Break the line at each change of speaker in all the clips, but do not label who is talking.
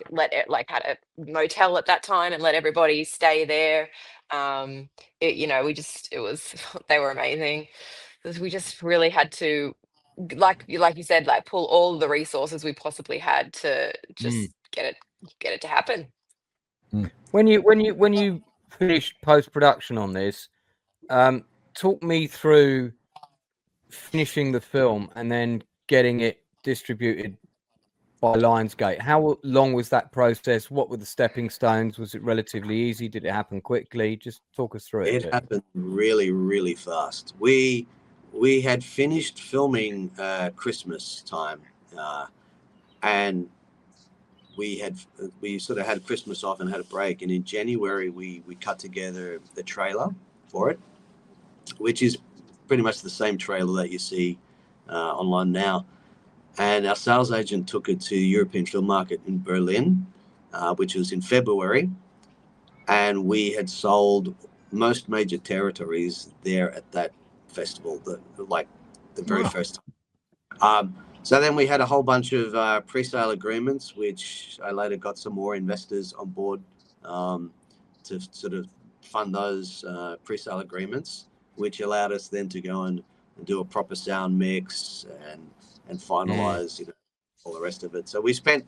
like had a motel at that time and let everybody stay there. It was they were amazing. 'Cause we just really had to, like you said, like pull all the resources we possibly had to just get it to happen.
When you finished post-production on this, talk me through finishing the film and then getting it distributed by Lionsgate. How long was that process? What were the stepping stones? Was it relatively easy? Did it happen quickly? Just talk us through it.
It happened really, really fast. We had finished filming Christmas time, and we sort of had Christmas off and had a break. And in January, we cut together the trailer for it, which is pretty much the same trailer that you see online now. And our sales agent took it to the European Film Market in Berlin, which was in February. And we had sold most major territories there at that festival, the very first time. So then we had a whole bunch of pre-sale agreements, which I later got some more investors on board to sort of fund those pre-sale agreements, which allowed us then to go and do a proper sound mix and finalize all the rest of it. So we spent,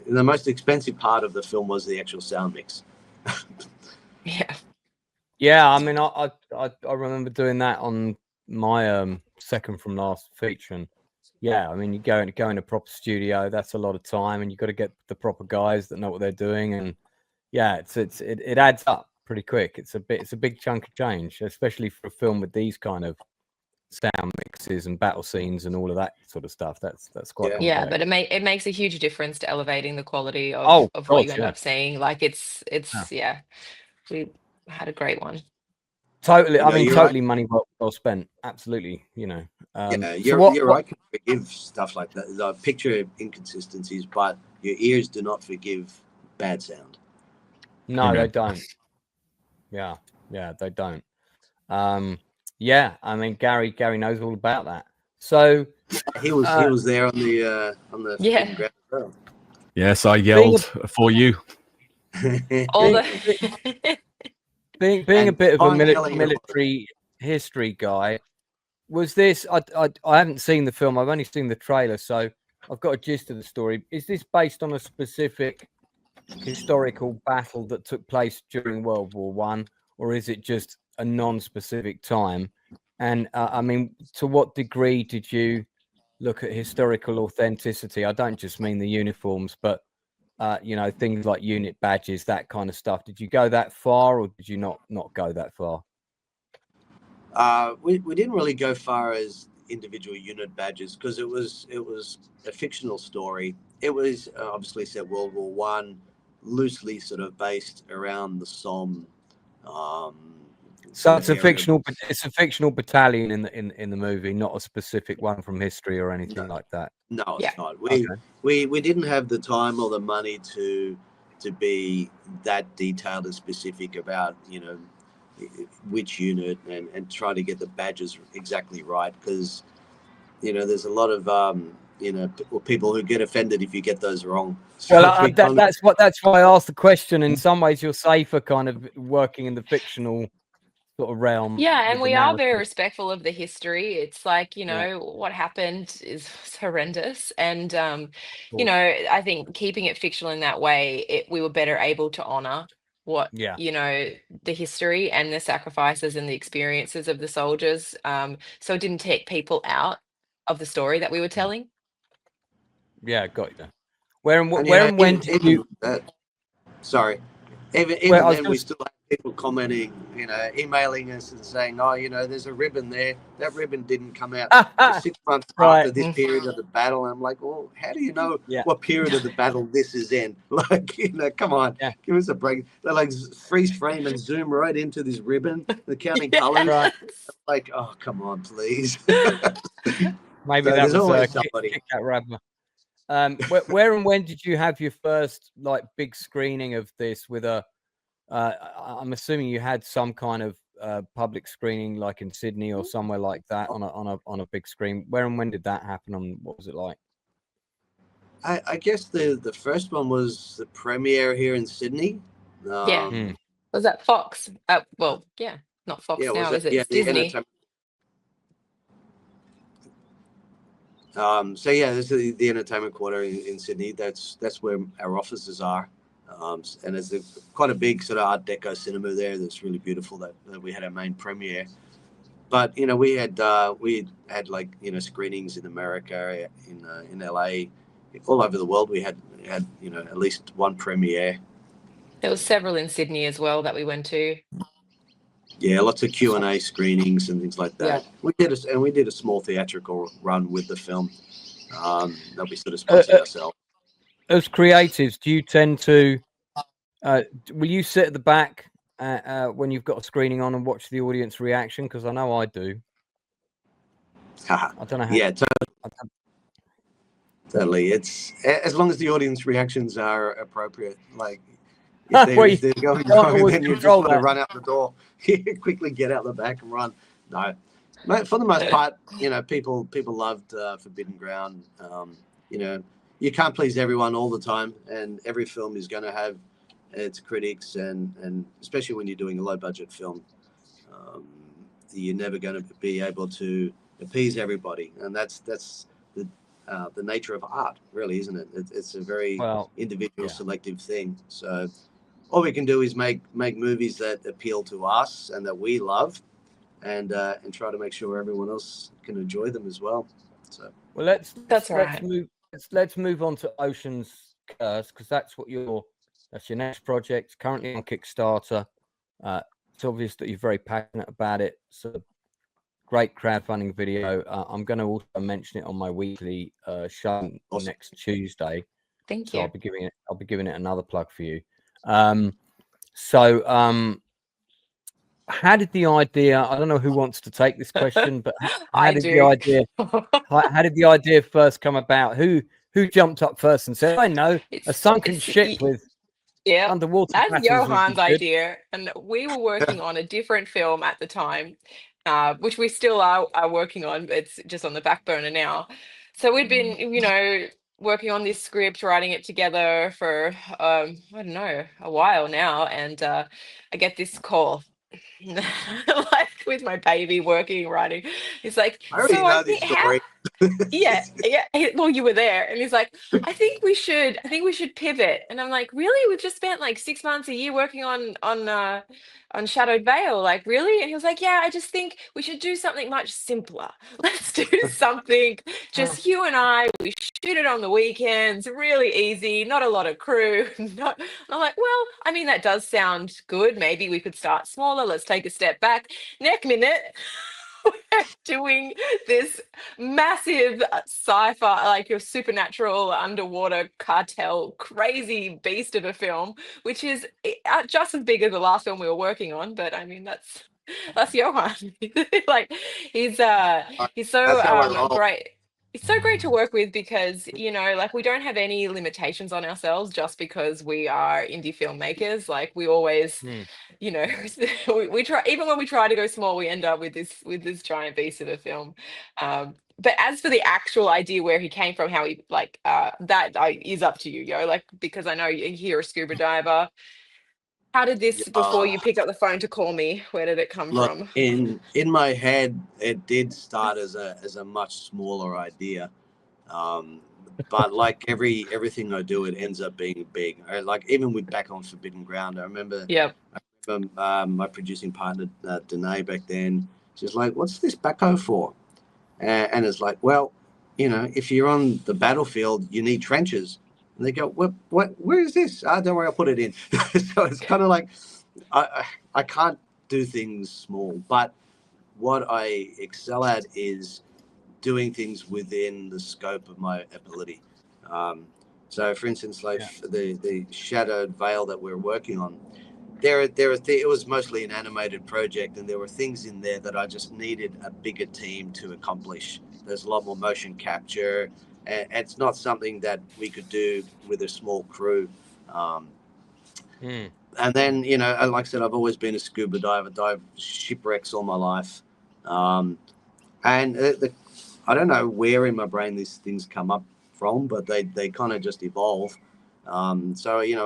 the most expensive part of the film was the actual sound mix.
Yeah. I mean, I remember doing that on my second from last feature. And yeah, I mean, you go in a proper studio. That's a lot of time, and you got to get the proper guys that know what they're doing. And yeah, it adds up pretty quick. It's a big chunk of change, especially for a film with these kind of sound mixes and battle scenes and all of that sort of stuff. That's quite complex.
Yeah, but it makes a huge difference to elevating the quality of what you end up seeing. Like it's we had a great one.
Totally. I mean, totally right. Money well spent. Absolutely. You're
right. Can forgive stuff like that. The picture inconsistencies, but your ears do not forgive bad sound.
No, they don't. Yeah, they don't. Yeah, I mean, Gary knows all about that. So
he was there on the
yeah.
ground as well.
Yes, I yelled for you.
Being a bit of a military history guy, was this? I haven't seen the film. I've only seen the trailer, so I've got a gist of the story. Is this based on a specific historical battle that took place during World War One, or is it just a non-specific time? And I mean, to what degree did you look at historical authenticity? I don't just mean the uniforms, but things like unit badges, that kind of stuff. Did you go that far, or did you not go that far?
We didn't really go far as individual unit badges, because it was a fictional story. It was obviously set World War One, loosely sort of based around the Somme.
So it's a fictional battalion in the movie, not a specific one from history or anything like that.
No, it's not. We didn't have the time or the money to be that detailed and specific about which unit and try to get the badges exactly right, because there's a lot of people who get offended if you get those wrong. So
that's why I asked the question. In some ways, you're safer kind of working in the fictional sort of realm.
Yeah, and we are very respectful of the history. It's like, what happened is horrendous. And, I think keeping it fictional in that way, we were better able to honor what, the history and the sacrifices and the experiences of the soldiers. So it didn't take people out of the story that we were telling.
Yeah, got you. Where and when did you...
Sorry. Even then, we still have people commenting, emailing us and saying, "Oh, there's a ribbon there. That ribbon didn't come out for 6 months after this period of the battle." And I'm like, "Well, how do you know what period of the battle this is in? Like, come on, give us a break." They like freeze frame and zoom right into this ribbon, the counting colors. Right. Like, oh, come on, please.
Maybe that was somebody. Kick that rubber. Where and when did you have your first big screening of this with I'm assuming you had some kind of public screening like in Sydney or somewhere like that on a big screen. Where and when did that happen, and what was it like?
I guess the first one was the premiere here in Sydney.
Yeah. Was that Fox? Well, yeah, not Fox
Yeah,
now,
was it?
is it?
Yeah,
It's
the
Disney.
entertainment. So yeah, this is the entertainment quarter in Sydney. That's where our offices are. And there's quite a big sort of Art Deco cinema there that's really beautiful that we had our main premiere. But you know, we had like, you know, screenings in America, in LA, all over the world. We had you know, at least one premiere.
There was several in Sydney as well that we went to.
Yeah, lots of Q&A screenings and things like that.
Yeah.
We did a small theatrical run with the film that we sort of sponsored ourselves.
As creatives, do you tend to will you sit at the back when you've got a screening on and watch the audience reaction? Because I know I do. I don't know how.
Yeah, totally. It's as long as the audience reactions are appropriate. Like if they're going wrong, then you just got to run out the door. Quickly get out the back and run. No, for the most part, you know, people loved Forbidden Ground. You know, you can't please everyone all the time, and every film is going to have its critics, and especially when you're doing a low budget film, you're never going to be able to appease everybody, and that's the nature of art, really, isn't it? It's a very individual, selective thing. So all we can do is make movies that appeal to us and that we love, and try to make sure everyone else can enjoy them as well. So
let's move on to Ocean's Curse, because that's your next project, currently on Kickstarter. It's obvious that you're very passionate about it. So great crowdfunding video. I'm going to also mention it on my weekly show next Tuesday.
Thank
you.
So
I'll be giving it another plug for you. How did the idea? I don't know who wants to take this question, but how did the idea first come about? Who jumped up first and said, "I know a sunken ship with underwater"?
That's Johan's idea, and we were working on a different film at the time, which we still are working on. It's just on the back burner now. So we'd been, you know, working on this script, writing it together for I don't know, a while now, and I get this call. Like with my baby writing, he's like,
I already know this story.
Yeah. Well, you were there, and he's like, I think we should pivot. And I'm like, really? We've just spent like 6 months, a year working on Shadowed Veil. Like, really? And he was like, yeah, I just think we should do something much simpler. Let's do something just you and I. We shoot it on the weekends, really easy, not a lot of crew. And I'm like, well, I mean, that does sound good. Maybe we could start smaller. Let's take a step back. Next minute, we're doing this massive sci-fi, like your supernatural underwater cartel crazy beast of a film, which is just as big as the last film we were working on. But I mean, that's Johan. Like he's so great. It's so great to work with because, you know, like we don't have any limitations on ourselves just because we are indie filmmakers. Like we always, you know, we try, even when we try to go small, we end up with this giant beast of a film. But as for the actual idea where he came from, how he is up to you, Yo. Like, because I know you're a scuba diver. How did this, before you picked up the phone to call me, where did it come from?
In my head, it did start as a much smaller idea, but like everything I do, it ends up being big. Like even with back on Forbidden Ground, I remember my producing partner Danae back then. She's like, "What's this backhoe for?" And it's like, well, you know, if you're on the battlefield, you need trenches. And they go, what? Where is this? Don't worry, I'll put it in. So it's kind of like, I can't do things small, but what I excel at is doing things within the scope of my ability. So, for instance, like the Shadowed Veil that we're working on, it was mostly an animated project, and there were things in there that I just needed a bigger team to accomplish. There's a lot more motion capture, and it's not something that we could do with a small crew. And then, you know, like I said, I've always been a scuba diver, dive shipwrecks all my life. And I don't know where in my brain these things come up from, but they kind of just evolve. So,